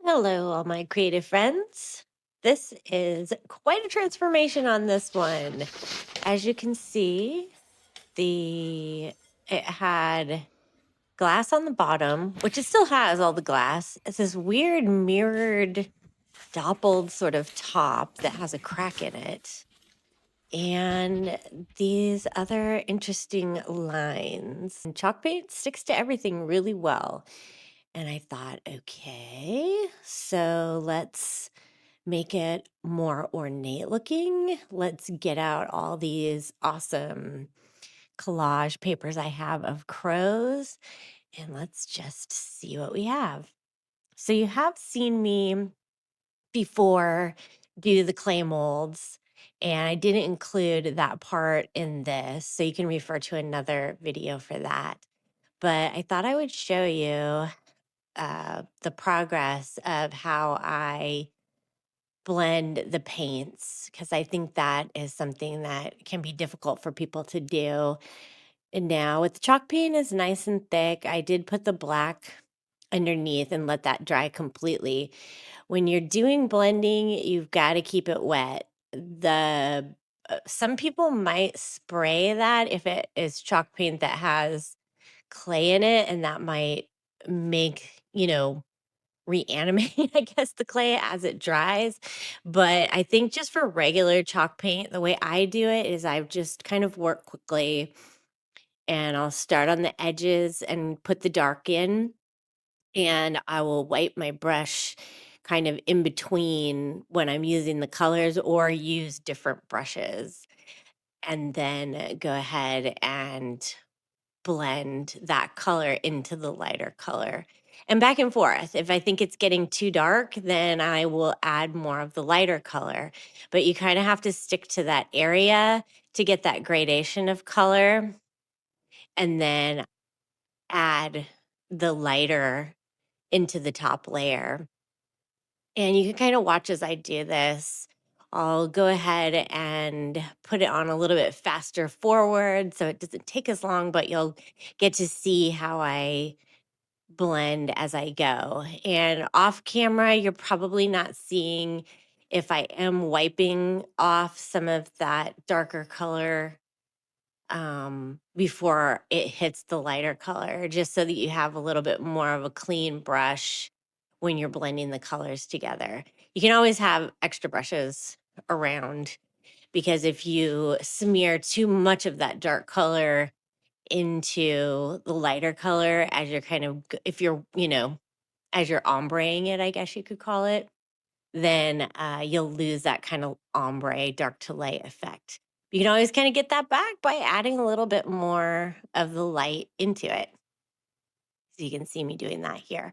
Hello, all my creative friends. This is quite a transformation on this one. As you can see, it had glass on the bottom, which it still has all the glass. It's this weird mirrored, doppled sort of top that has a crack in it. And these other interesting lines. And chalk paint sticks to everything really well. And I thought, okay, so let's make it more ornate looking. Let's get out all these awesome collage papers I have of crows and let's just see what we have. So, you have seen me before do the clay molds, and I didn't include that part in this. So, you can refer to another video for that. But I thought I would show you the progress of how I blend the paints because I think that is something that can be difficult for people to do. And now with the chalk paint is nice and thick. I did put the black underneath and let that dry completely. When you're doing blending, you've got to keep it wet. The Some people might spray that if it is chalk paint that has clay in it, and that might make, reanimate, I guess, the clay as it dries. But I think just for regular chalk paint, the way I do it is I just kind of work quickly and I'll start on the edges and put the dark in. And I will wipe my brush kind of in between when I'm using the colors or use different brushes. And then go ahead and blend that color into the lighter color and back and forth. If I think it's getting too dark, then I will add more of the lighter color. But you kind of have to stick to that area to get that gradation of color and then add the lighter into the top layer. And you can kind of watch as I do this. I'll go ahead and put it on a little bit faster forward so it doesn't take as long, but you'll get to see how I blend as I go. And off camera, you're probably not seeing if I am wiping off some of that darker color before it hits the lighter color, just so that you have a little bit more of a clean brush when you're blending the colors together. You can always have extra brushes around because if you smear too much of that dark color into the lighter color as you're if you're, as you're ombreing it, I guess you could call it, then you'll lose that kind of ombre, dark to light effect. You can always kind of get that back by adding a little bit more of the light into it. So you can see me doing that here.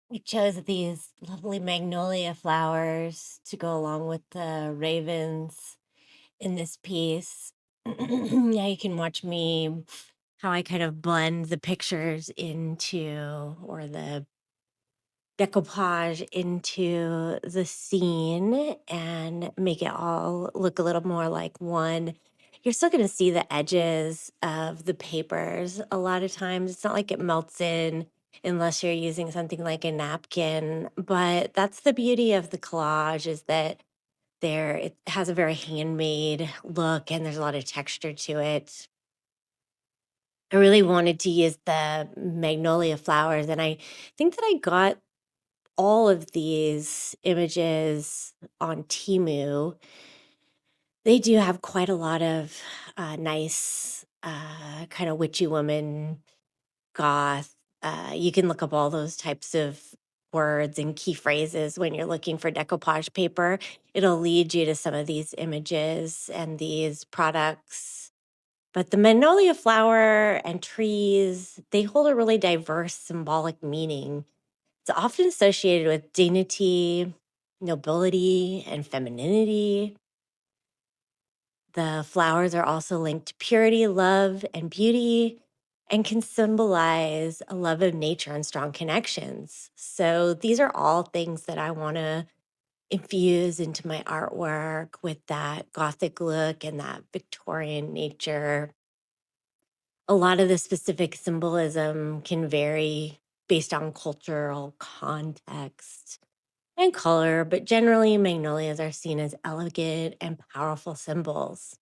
We chose these lovely magnolia flowers to go along with the ravens in this piece. Now you can watch me how I kind of blend the pictures into, or the decoupage into the scene and make it all look a little more like one. You're still going to see the edges of the papers a lot of times. It's not like it melts in unless you're using something like a napkin, but that's the beauty of the collage, is that it has a very handmade look and there's a lot of texture to it. I really wanted to use the magnolia flowers, and I think that I got all of these images on Temu. They do have quite a lot of nice kind of witchy woman goth. You can look up all those types of words and key phrases when you're looking for decoupage paper. It'll lead you to some of these images and these products. But the magnolia flower and trees, they hold a really diverse symbolic meaning. It's often associated with dignity, nobility, and femininity. The flowers are also linked to purity, love, and beauty, and can symbolize a love of nature and strong connections. So these are all things that I want to infuse into my artwork with that Gothic look and that Victorian nature. A lot of the specific symbolism can vary based on cultural context and color, but generally magnolias are seen as elegant and powerful symbols.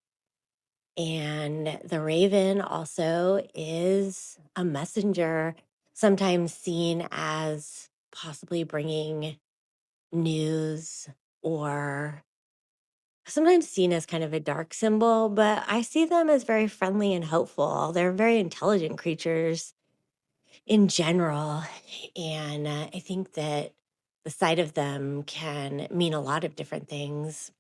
And the raven also is a messenger, sometimes seen as possibly bringing news, or sometimes seen as kind of a dark symbol, but I see them as very friendly and hopeful. They're very intelligent creatures in general. And I think that the sight of them can mean a lot of different things.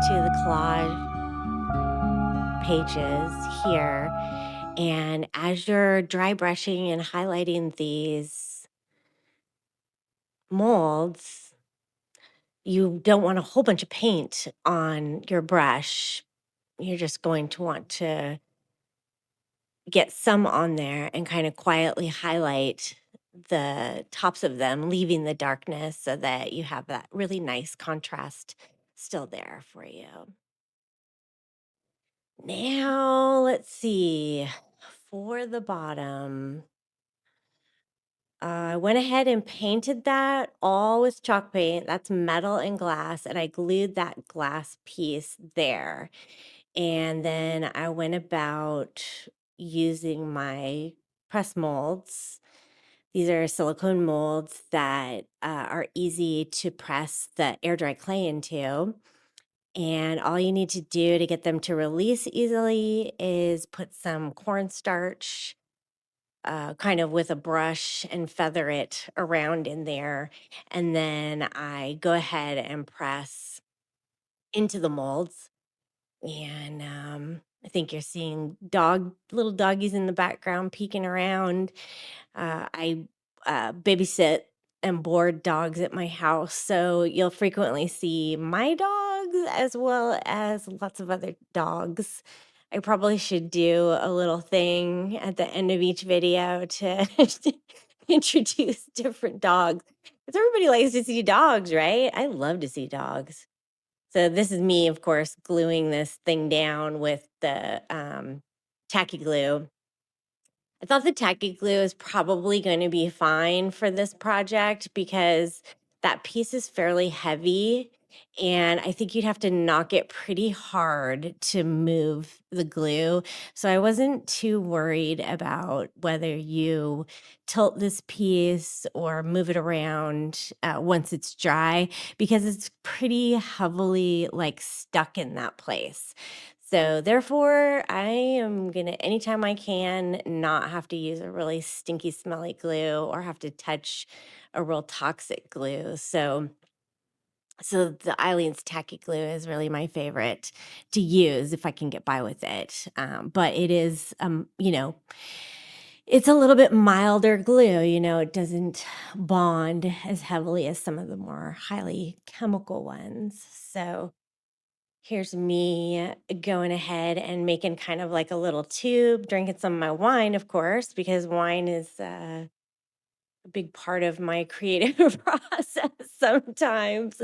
to the collage pages here. And as you're dry brushing and highlighting these molds, you don't want a whole bunch of paint on your brush. You're just going to want to get some on there and kind of quietly highlight the tops of them, leaving the darkness so that you have that really nice contrast still there for you. Now, let's see. For the bottom, I went ahead and painted that all with chalk paint. That's metal and glass, and I glued that glass piece there. And then I went about using my press molds. These are silicone molds that are easy to press the air dry clay into. And all you need to do to get them to release easily is put some cornstarch kind of with a brush and feather it around in there. And then I go ahead and press into the molds. And I think you're seeing little doggies in the background peeking around. I babysit and board dogs at my house, so you'll frequently see my dogs as well as lots of other dogs. I probably should do a little thing at the end of each video to introduce different dogs. Because everybody likes to see dogs, right? I love to see dogs. So this is me, of course, gluing this thing down with the tacky glue. I thought the tacky glue is probably going to be fine for this project because that piece is fairly heavy. And I think you'd have to knock it pretty hard to move the glue. So I wasn't too worried about whether you tilt this piece or move it around once it's dry because it's pretty heavily like stuck in that place. So therefore, I am gonna anytime I can not have to use a really stinky, smelly glue or have to touch a real toxic glue. So the Eileen's tacky glue is really my favorite to use if I can get by with it. But it is, it's a little bit milder glue. It doesn't bond as heavily as some of the more highly chemical ones. So here's me going ahead and making kind of like a little tube, drinking some of my wine, of course, because wine is a big part of my creative process sometimes.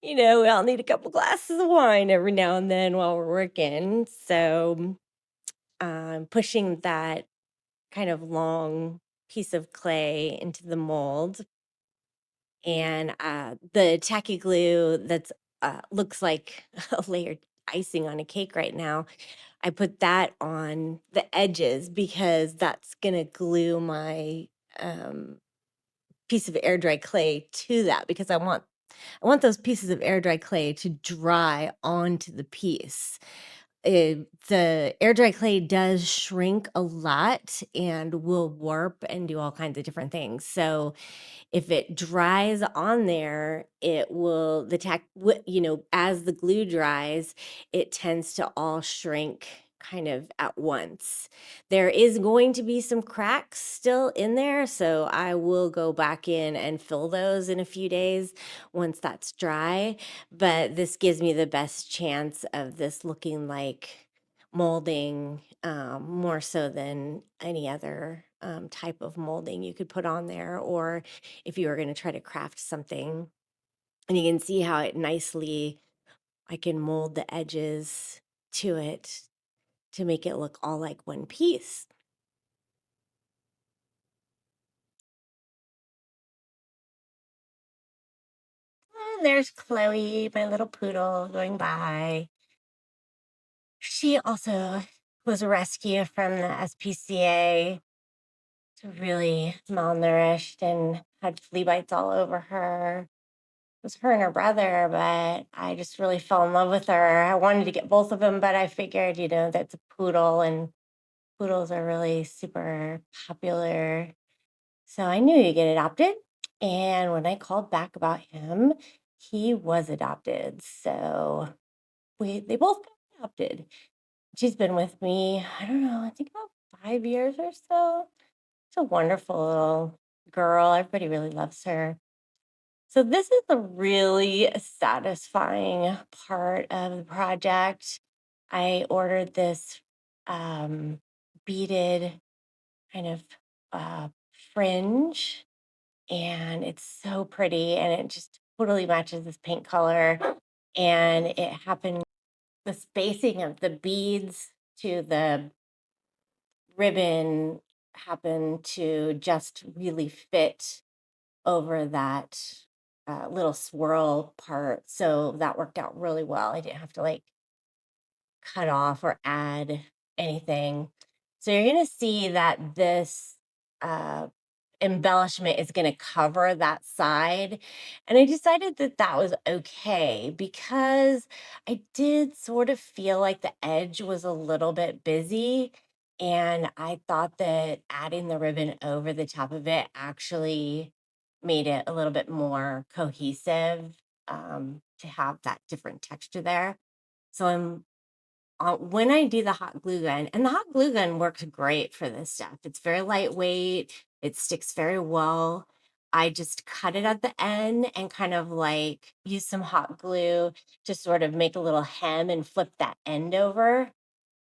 We all need a couple glasses of wine every now and then while we're working. So pushing that kind of long piece of clay into the mold. And the tacky glue that's looks like a layered icing on a cake right now. I put that on the edges because that's gonna glue my um, piece of air dry clay to that because I want those pieces of air dry clay to dry onto the piece. The air dry clay does shrink a lot and will warp and do all kinds of different things. So if it dries on there, it will as the glue dries, it tends to all shrink kind of at once. There is going to be some cracks still in there, so I will go back in and fill those in a few days once that's dry, but this gives me the best chance of this looking like molding, more so than any other type of molding you could put on there, or if you were going to try to craft something. And you can see how I can mold the edges to it to make it look all like one piece. And there's Chloe, my little poodle, going by. She also was a rescue from the SPCA. Really malnourished and had flea bites all over her. It was her and her brother, but I just really fell in love with her. I wanted to get both of them, but I figured, that's a poodle and poodles are really super popular. So I knew he'd get adopted. And when I called back about him, he was adopted. So they both got adopted. She's been with me, I don't know, I think about 5 years or so. She's a wonderful little girl. Everybody really loves her. So this is a really satisfying part of the project. I ordered this beaded kind of uh, fringe, and it's so pretty, and it just totally matches this paint color. And it happened, the spacing of the beads to the ribbon happened to just really fit over that little swirl part. So that worked out really well. I didn't have to like cut off or add anything. So you're going to see that this uh, embellishment is going to cover that side. And I decided that that was okay because I did sort of feel like the edge was a little bit busy. And I thought that adding the ribbon over the top of it actually made it a little bit more cohesive, to have that different texture there. So when I do the hot glue gun, and the hot glue gun works great for this stuff. It's very lightweight. It sticks very well. I just cut it at the end and kind of like use some hot glue to sort of make a little hem and flip that end over.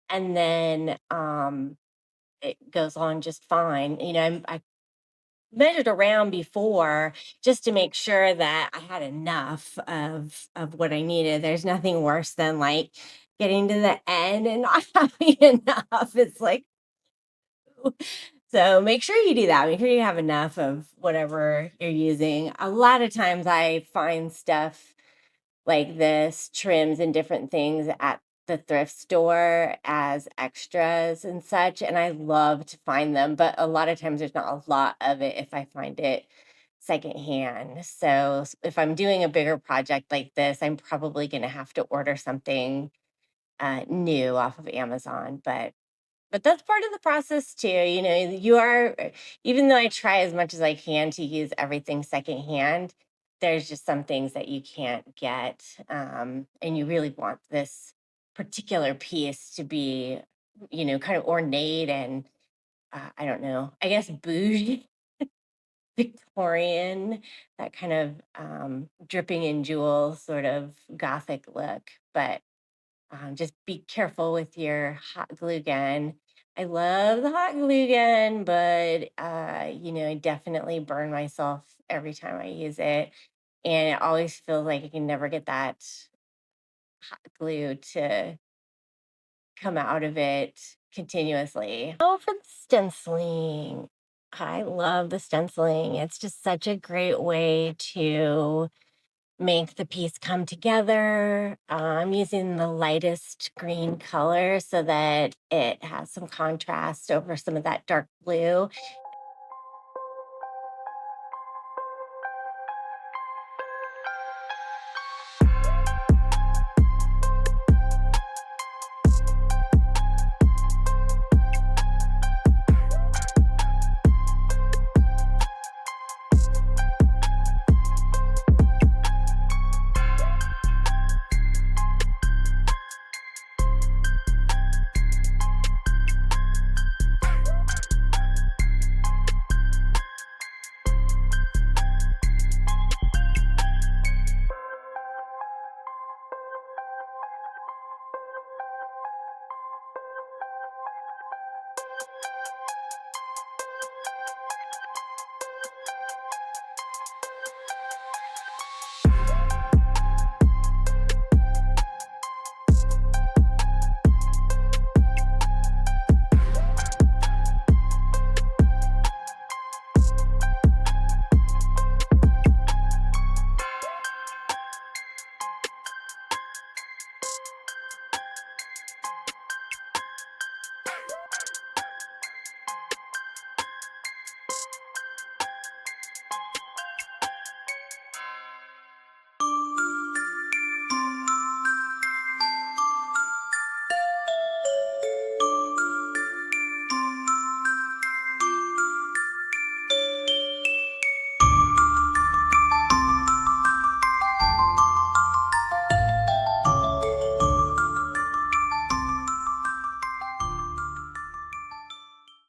And then it goes on just fine. I measured around before just to make sure that I had enough of what I needed. There's nothing worse than like getting to the end and not having enough. It's like, so make sure you do that. Make sure you have enough of whatever you're using. A lot of times I find stuff like this, trims and different things at the thrift store as extras and such. And I love to find them, but a lot of times there's not a lot of it if I find it secondhand. So if I'm doing a bigger project like this, I'm probably going to have to order something new off of Amazon. But that's part of the process too. You are, even though I try as much as I can to use everything secondhand, there's just some things that you can't get. And you really want this particular piece to be, kind of ornate and, I don't know, I guess bougie, Victorian, that kind of dripping in jewels sort of gothic look. But just be careful with your hot glue gun. I love the hot glue gun, but I definitely burn myself every time I use it. And it always feels like I can never get that hot glue to come out of it continuously. Oh, for the stenciling. I love the stenciling. It's just such a great way to make the piece come together. I'm using the lightest green color so that it has some contrast over some of that dark blue.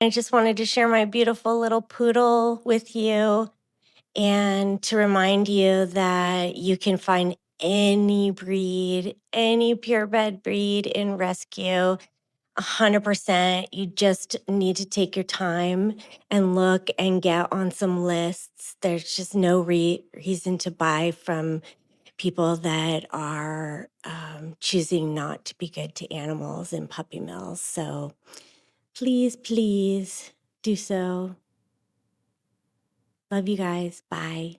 I just wanted to share my beautiful little poodle with you and to remind you that you can find any breed, any purebred breed in rescue. 100%. You just need to take your time and look and get on some lists. There's just no reason to buy from people that are choosing not to be good to animals in puppy mills. So please, please do so. Love you guys. Bye.